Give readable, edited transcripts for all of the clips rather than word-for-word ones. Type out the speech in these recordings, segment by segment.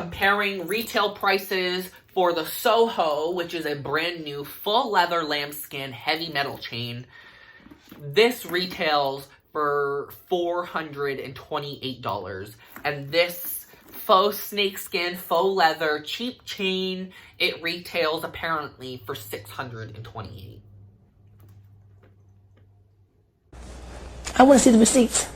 comparing retail prices for the Soho, which is a brand new full leather lambskin heavy metal chain. This retails for $428, and this faux snakeskin, faux leather, cheap chain, it retails apparently for $628. I want to see the receipts.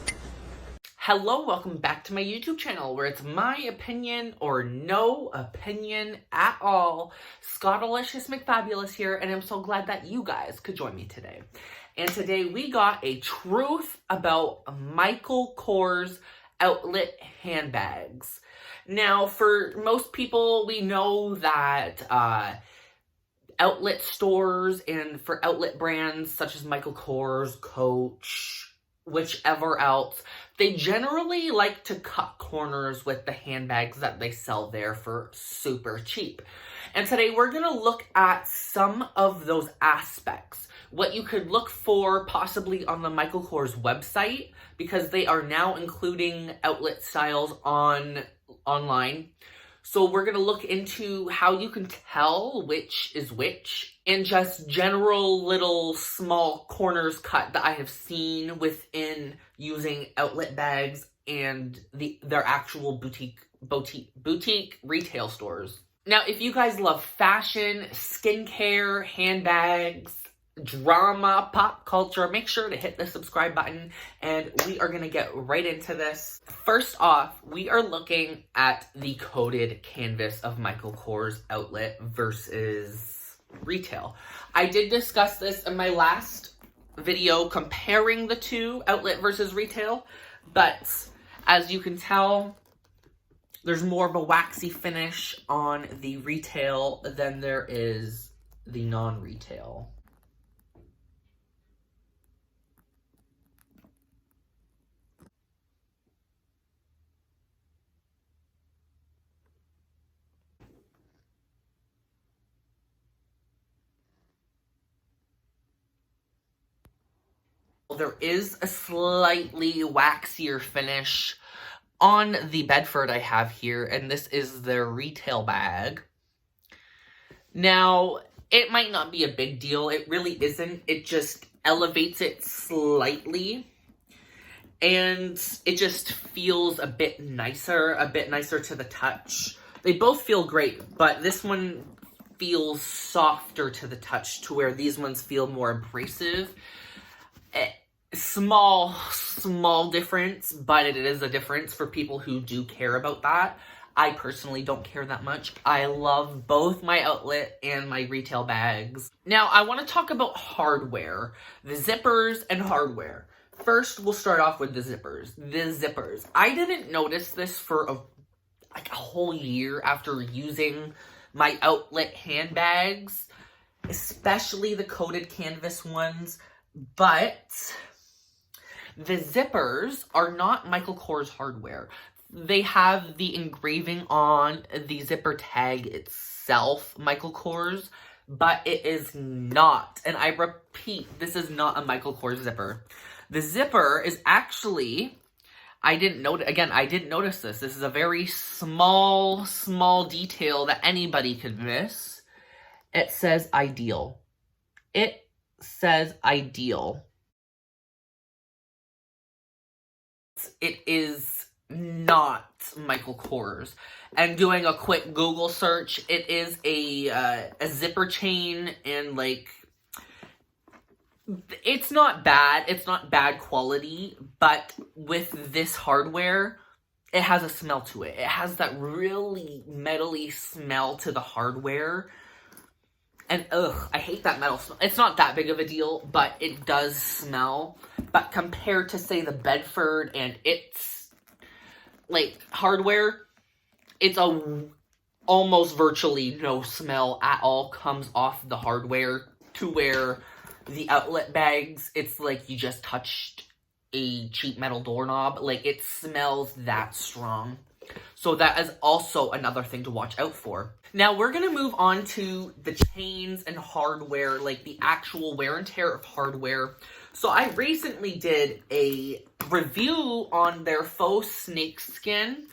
Hello, welcome back to my YouTube channel, where it's my opinion or no opinion at all. Scottalicious McFabulous here, and I'm so glad that you guys could join me today. And today we got a truth about Michael Kors outlet handbags. Now, for most people, we know that outlet stores and for outlet brands such as Michael Kors, Coach, whichever else, they generally like to cut corners with the handbags that they sell there for super cheap. And today we're going to look at some of those aspects. What you could look for possibly on the Michael Kors website, because they are now including outlet styles online. So we're going to look into how you can tell which is which, and just general little small corners cut that I have seen within using outlet bags and their actual boutique retail stores. Now, if you guys love fashion, skincare, handbags, drama, pop culture, make sure to hit the subscribe button, and we are going to get right into this. First off, we are looking at the coated canvas of Michael Kors outlet versus retail. I did discuss this in my last video comparing the two, outlet versus retail, but as you can tell, there's more of a waxy finish on the retail than there is the non-retail. There is a slightly waxier finish on the Bedford I have here, and this is their retail bag. Now, it might not be a big deal. It really isn't. It just elevates it slightly, and it just feels a bit nicer to the touch. They both feel great, but this one feels softer to the touch, to where these ones feel more abrasive. Small difference, but it is a difference for people who do care about that. I personally don't care that much. I love both my outlet and my retail bags. Now, I want to talk about hardware, the zippers and hardware. First, we'll start off with the zippers. The zippers. I didn't notice this for a whole year after using my outlet handbags, especially the coated canvas ones, but the zippers are not Michael Kors hardware. They have the engraving on the zipper tag itself, Michael Kors, but it is not. And I repeat, this is not a Michael Kors zipper. The zipper is actually, I didn't notice this. This is a very small detail that anybody could miss. It says Ideal. It says Ideal. It is not Michael Kors. And doing a quick Google search, it is a zipper chain, and it's not bad. It's not bad quality, but with this hardware, it has a smell to it. It has that really metally smell to the hardware. And I hate that metal smell. It's not that big of a deal, but it does smell. But compared to, say, the Bedford and its, hardware, it's almost virtually no smell at all comes off the hardware, to where the outlet bags, it's like you just touched a cheap metal doorknob. It smells that strong. So that is also another thing to watch out for. Now, we're going to move on to the chains and hardware, the actual wear and tear of hardware. So I recently did a review on their faux snakeskin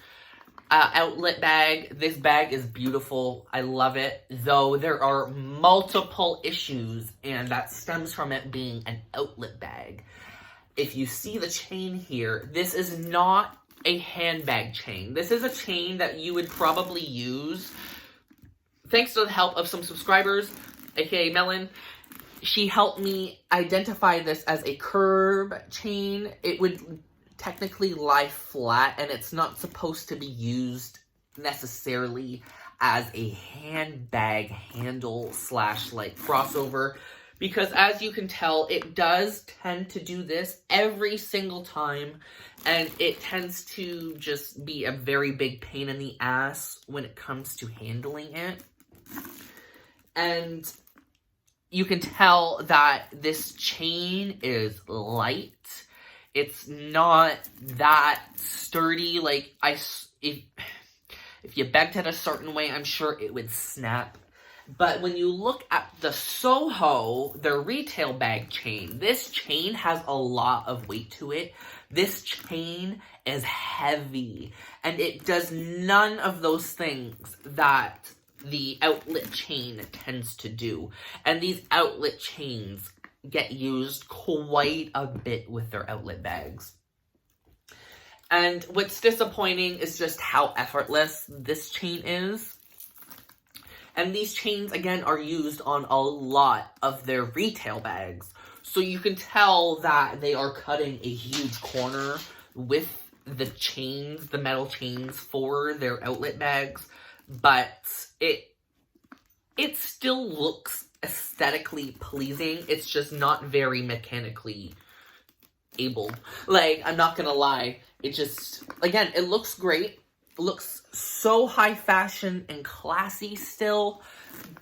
outlet bag. This bag is beautiful. I love it, though there are multiple issues, and that stems from it being an outlet bag. If you see the chain here, this is not a handbag chain. This is a chain that you would probably use, thanks to the help of some subscribers, aka Melon. She helped me identify this as a curb chain. It would technically lie flat, and it's not supposed to be used necessarily as a handbag handle slash like crossover, because as you can tell, it does tend to do this every single time, and it tends to just be a very big pain in the ass when it comes to handling it. And you can tell that this chain is light. It's not that sturdy. Like, if you bent it a certain way, I'm sure it would snap. But when you look at the Soho, the retail bag chain, this chain has a lot of weight to it. This chain is heavy, and it does none of those things that the outlet chain tends to do. And these outlet chains get used quite a bit with their outlet bags. And what's disappointing is just how effortless this chain is. And these chains, again, are used on a lot of their retail bags. So you can tell that they are cutting a huge corner with the chains, the metal chains for their outlet bags. But it still looks aesthetically pleasing. It's just not very mechanically able. Like, I'm not gonna lie. It just, again, it looks great. It looks so high fashion and classy still,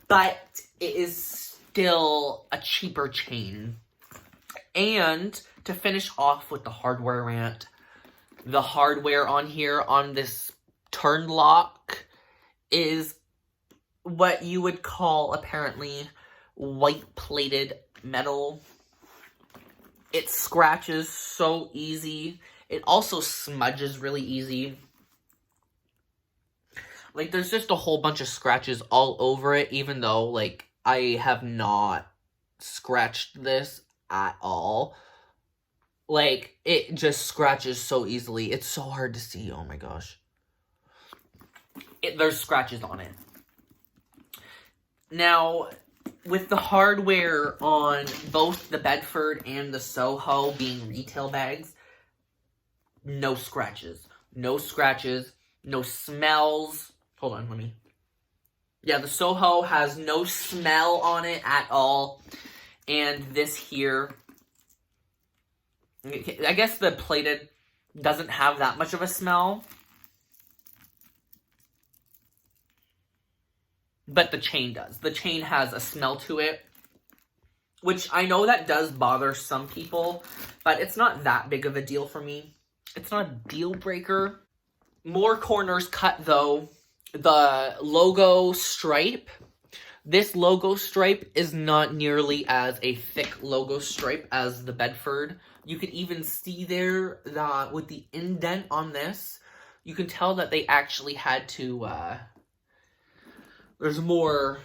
but it is still a cheaper chain. And to finish off with the hardware rant, the hardware on here on this turn lock is what you would call, apparently, white-plated metal. It scratches so easy. It also smudges really easy. Like, there's just a whole bunch of scratches all over it, even though, like, I have not scratched this at all. Like, it just scratches so easily. It's so hard to see. Oh my gosh. There's scratches on it. Now, with the hardware on both the Bedford and the Soho being retail bags, no scratches. No scratches. No smells. Hold on, let me... Yeah, the Soho has no smell on it at all. And this here... I guess the plated doesn't have that much of a smell. But the chain does. The chain has a smell to it. Which I know that does bother some people. But it's not that big of a deal for me. It's not a deal breaker. More corners cut though. The logo stripe. This logo stripe is not nearly as a thick logo stripe as the Bedford. You can even see there that with the indent on this, you can tell that they actually had to, there's more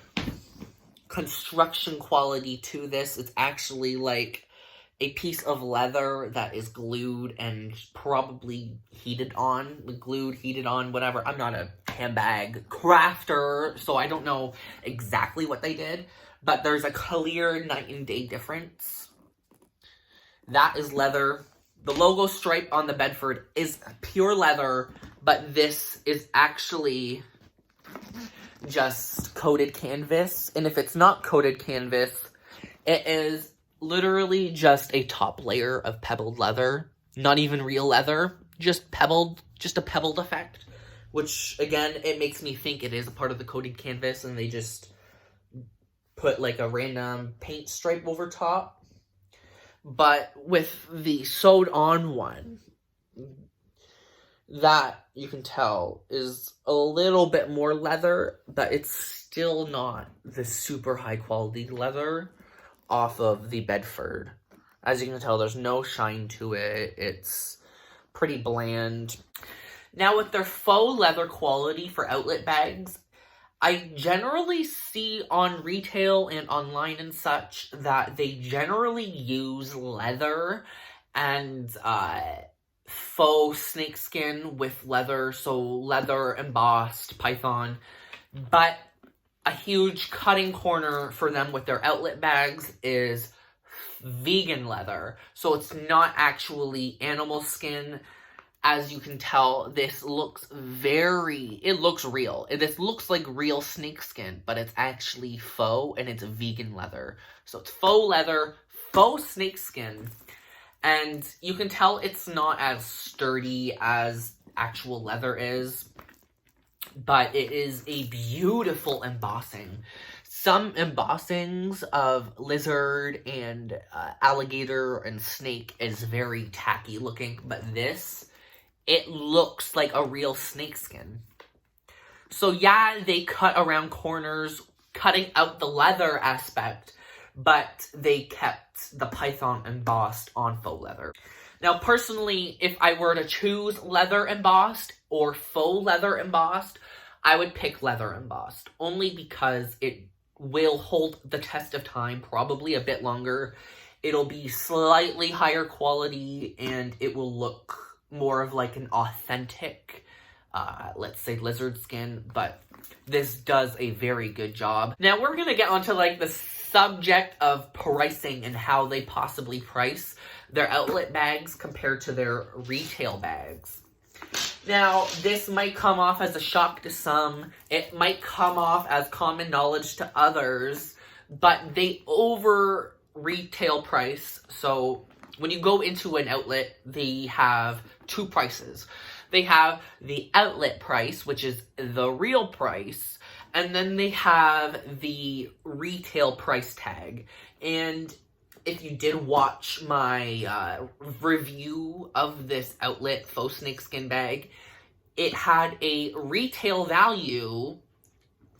construction quality to this. It's actually like a piece of leather that is glued and probably heated on, whatever. I'm not a handbag crafter, so I don't know exactly what they did, but there's a clear night and day difference. That is leather. The logo stripe on the Bedford is pure leather, but this is actually just coated canvas. And if it's not coated canvas, it is literally just a top layer of pebbled leather. Not even real leather, just pebbled, just a pebbled effect. Which, again, it makes me think it is a part of the coated canvas and they just put like a random paint stripe over top. But with the sewed on one, that you can tell is a little bit more leather, but it's still not the super high quality leather off of the Bedford. As you can tell, there's no shine to it. It's pretty bland. Now, with their faux leather quality for outlet bags, I generally see on retail and online and such that they generally use leather and faux snakeskin with leather, so leather embossed python. But a huge cutting corner for them with their outlet bags is vegan leather. So it's not actually animal skin. As you can tell, this looks it looks real. This looks like real snakeskin, but it's actually faux and it's vegan leather. So it's faux leather, faux snakeskin, and you can tell it's not as sturdy as actual leather is, but it is a beautiful embossing. Some embossings of lizard and alligator and snake is very tacky looking, but this, it looks like a real snakeskin. So yeah, they cut around corners, cutting out the leather aspect, but they kept the python embossed on faux leather. Now, personally, if I were to choose leather embossed or faux leather embossed, I would pick leather embossed, only because it will hold the test of time, probably a bit longer. It'll be slightly higher quality, and it will look more of like an authentic, let's say, lizard skin, but this does a very good job. Now, we're gonna get onto like the subject of pricing and how they possibly price their outlet bags compared to their retail bags. Now, this might come off as a shock to some, it might come off as common knowledge to others, but they over retail price. So when you go into an outlet, they have two prices. They have the outlet price, which is the real price, and then they have the retail price tag. And if you did watch my review of this outlet faux snakeskin bag, it had a retail value.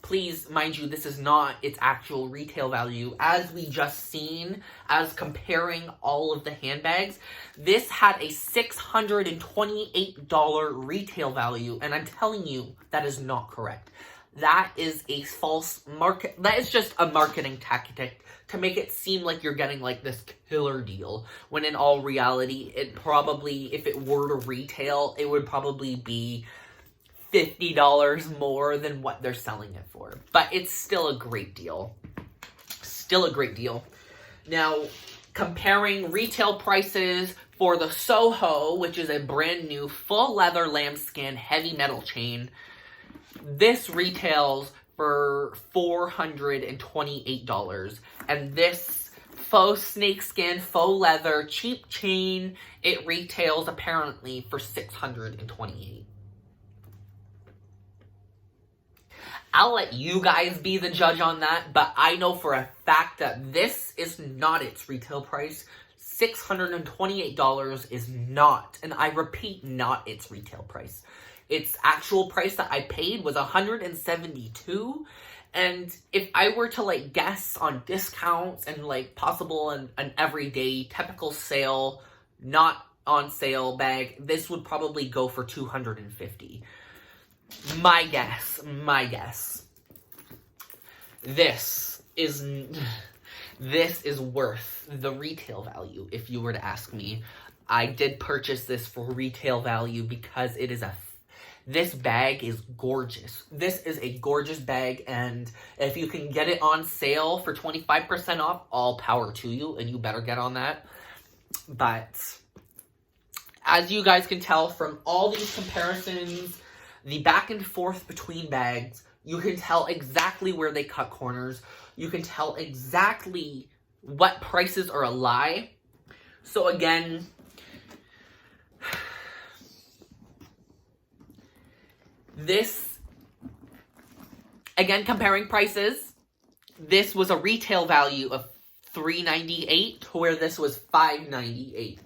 Please, mind you, this is not its actual retail value. As we just seen, as comparing all of the handbags, this had a $628 retail value, and I'm telling you, that is not correct. That is a false market. That is just a marketing tactic to make it seem like you're getting like this killer deal, when in all reality, it probably, if it were to retail, it would probably be $50 more than what they're selling it for. But it's still a great deal. Still a great deal. Now, comparing retail prices for the Soho, which is a brand new full leather lambskin heavy metal chain, this retails for $428. And this faux snakeskin, faux leather, cheap chain, it retails apparently for $628. I'll let you guys be the judge on that, but I know for a fact that this is not its retail price. $628 is not, and I repeat, not its retail price. Its actual price that I paid was $172, and if I were to like guess on discounts and like possible an everyday typical sale, not on sale bag, this would probably go for $250. My guess. This is worth the retail value, if you were to ask me. I did purchase this for retail value because it is this bag is gorgeous. This is a gorgeous bag, and if you can get it on sale for 25% off, all power to you, and you better get on that. But as you guys can tell from all these comparisons, the back and forth between bags, you can tell exactly where they cut corners. You can tell exactly what prices are a lie. So again, comparing prices, this was a retail value of $398 to where this was $598.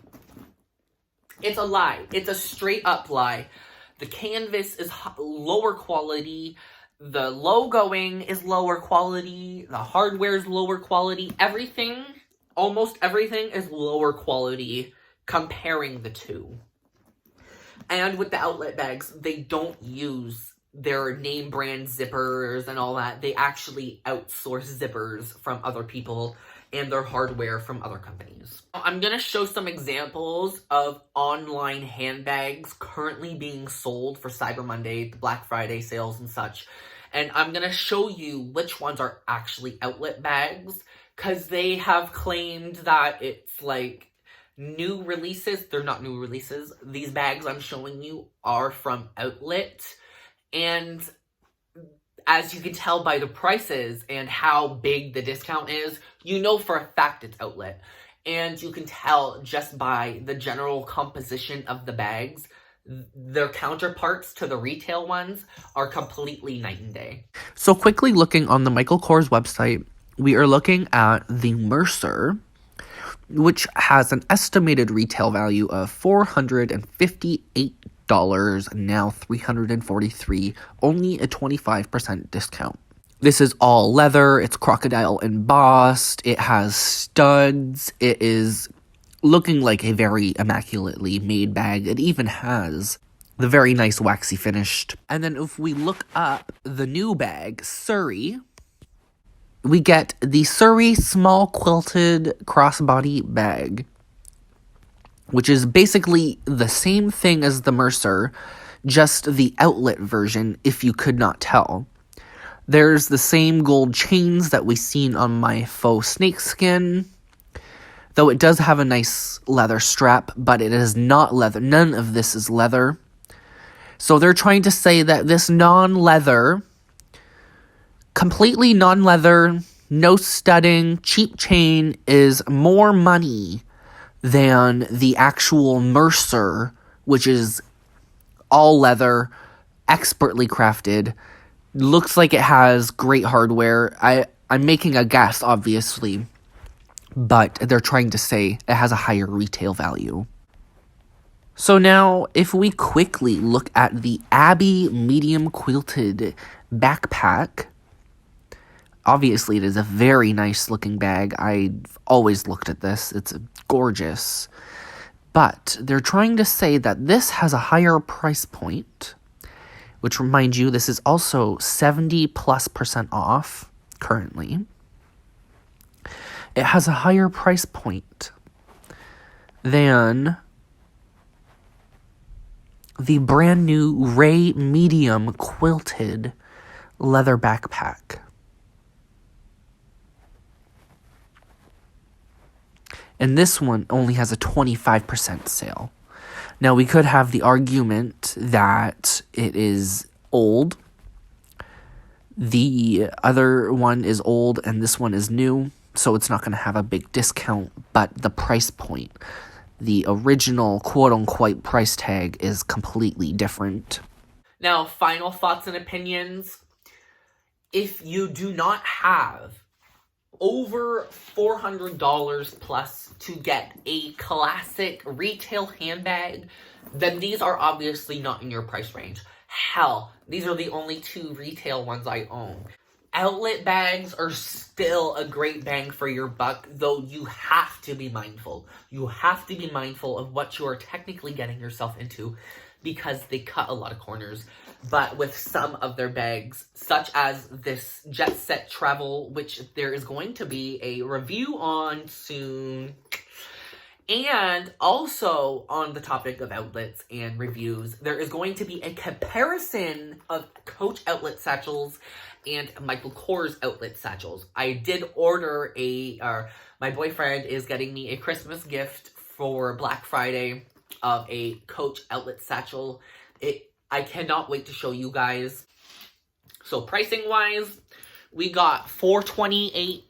It's a lie. It's a straight up lie. The canvas is lower quality, the logoing is lower quality, the hardware is lower quality, everything, almost everything is lower quality comparing the two. And with the outlet bags, they don't use their name brand zippers and all that. They actually outsource zippers from other people and their hardware from other companies. I'm gonna show some examples of online handbags currently being sold for Cyber Monday, the Black Friday sales and such. And I'm gonna show you which ones are actually outlet bags, because they have claimed that it's like new releases. They're not new releases. These bags I'm showing you are from outlet. And as you can tell by the prices and how big the discount is, you know for a fact it's outlet. And you can tell just by the general composition of the bags, their counterparts to the retail ones are completely night and day. So quickly looking on the Michael Kors website, we are looking at the Mercer, which has an estimated retail value of $458, now $343, only a 25% discount. This is all leather, it's crocodile embossed, it has studs, it is looking like a very immaculately made bag. It even has the very nice waxy finished. And then if we look up the new bag, Surrey, we get the Surrey small quilted crossbody bag, which is basically the same thing as the Mercer, just the outlet version, if you could not tell. There's the same gold chains that we seen on my faux snakeskin, though it does have a nice leather strap, but it is not leather. None of this is leather. So they're trying to say that this non-leather, completely non-leather, no studding, cheap chain is more money than the actual Mercer, which is all leather, expertly crafted, looks like it has great hardware. I'm making a guess, obviously, but they're trying to say it has a higher retail value. So now, if we quickly look at the Abbey medium quilted backpack, obviously it is a very nice looking bag. I've always looked at this. It's gorgeous. But they're trying to say that this has a higher price point, which, remind you, this is also 70+% off currently. It has a higher price point than the brand new Ray medium quilted leather backpack. And this one only has a 25% sale. Now, we could have the argument that it is old. The other one is old and this one is new, so it's not going to have a big discount, but the price point, the original quote-unquote price tag, is completely different. Now, final thoughts and opinions. If you do not have over $400 plus to get a classic retail handbag, then these are obviously not in your price range. Hell, these are the only two retail ones I own. Outlet bags are still a great bang for your buck, though you have to be mindful. You have to be mindful of what you are technically getting yourself into, because they cut a lot of corners. But with some of their bags, such as this Jet Set Travel, which there is going to be a review on soon, and also on the topic of outlets and reviews, there is going to be a comparison of Coach outlet satchels and Michael Kors outlet satchels. I did order my boyfriend is getting me a Christmas gift for Black Friday of a Coach outlet satchel. I cannot wait to show you guys. So pricing wise, we got $428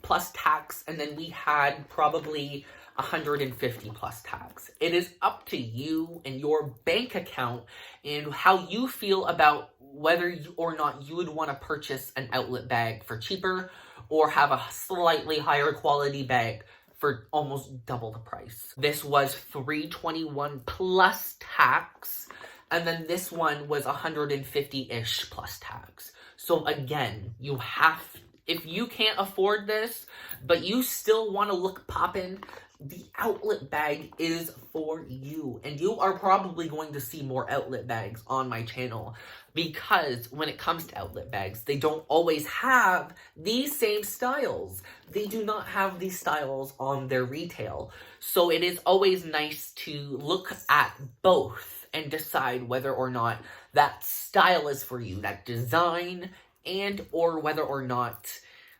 plus tax, and then we had probably $150 plus tax. It is up to you and your bank account and how you feel about whether or not you would want to purchase an outlet bag for cheaper or have a slightly higher quality bag for almost double the price. This was $321 plus tax, and then this one was $150-ish plus tax. So again, if you can't afford this, but you still want to look poppin', the outlet bag is for you. And you are probably going to see more outlet bags on my channel, because when it comes to outlet bags, they don't always have these same styles. They do not have these styles on their retail. So it is always nice to look at both and decide whether or not that style is for you, that design, and or whether or not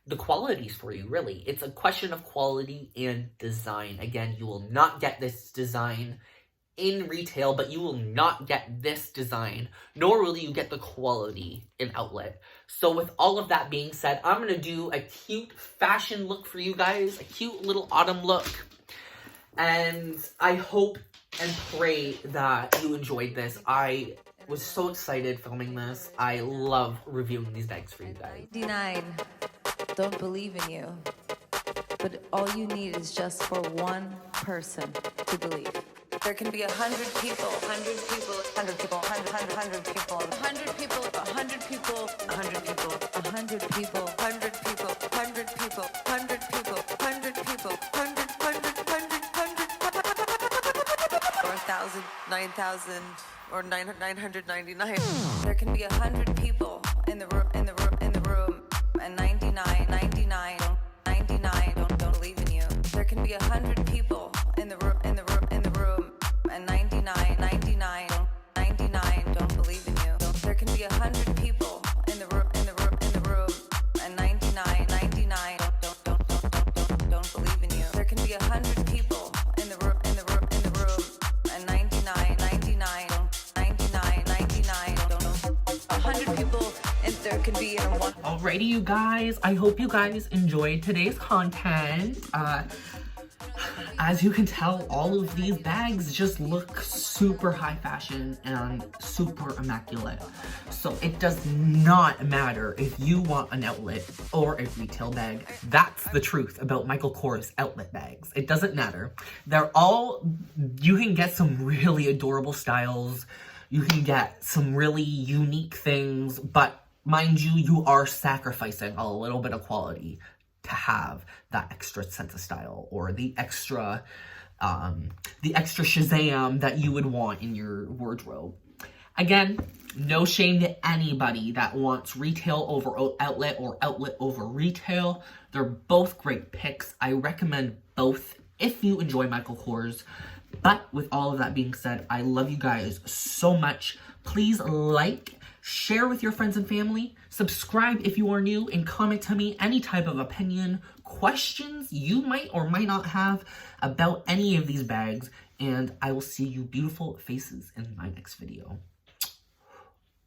the quality's for you, really. It's a question of quality and design. Again, you will not get this design in retail, but you will not get this design, nor will you get the quality in outlet. So with all of that being said, I'm going to do a cute fashion look for you guys, a cute little autumn look. And I hope and pray that you enjoyed this. I was so excited filming this. I love reviewing these bags for you guys. 99 don't believe in you, but all you need is just for one person to believe. There can be 100 people, 100 people, 100 people, 100 people, 100 people, 100 people, 100 people, 100 people, 100 people, 100 people, 100 people, 100 people, 1,000, 9,000, or 999. There can be 100 people in the room, and 99 don't believe in you. There can be 100 people in the room, and 99 don't believe in you. There can be 100 people in the room, and 99 don't believe in you. There can be 100 people in the room, and 99 don't. 100 people, and there can be in one. Alrighty, you guys, I hope you guys enjoyed today's content. As you can tell, all of these bags just look super high fashion and super immaculate. So it does not matter if you want an outlet or a retail bag. That's the truth about Michael Kors outlet bags. It doesn't matter. You can get some really adorable styles. You can get some really unique things, but mind you, you are sacrificing a little bit of quality to have that extra sense of style, or the extra Shazam that you would want in your wardrobe. Again, no shame to anybody that wants retail over outlet or outlet over retail. They're both great picks. I recommend both if you enjoy Michael Kors. But with all of that being said, I love you guys so much. Please like, share with your friends and family, subscribe if you are new, and comment to me any type of opinion, questions you might or might not have about any of these bags, and I will see you beautiful faces in my next video.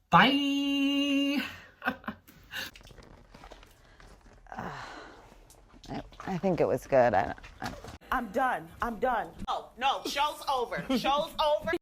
Bye! I think it was good. I'm done. No, show's over. Show's over.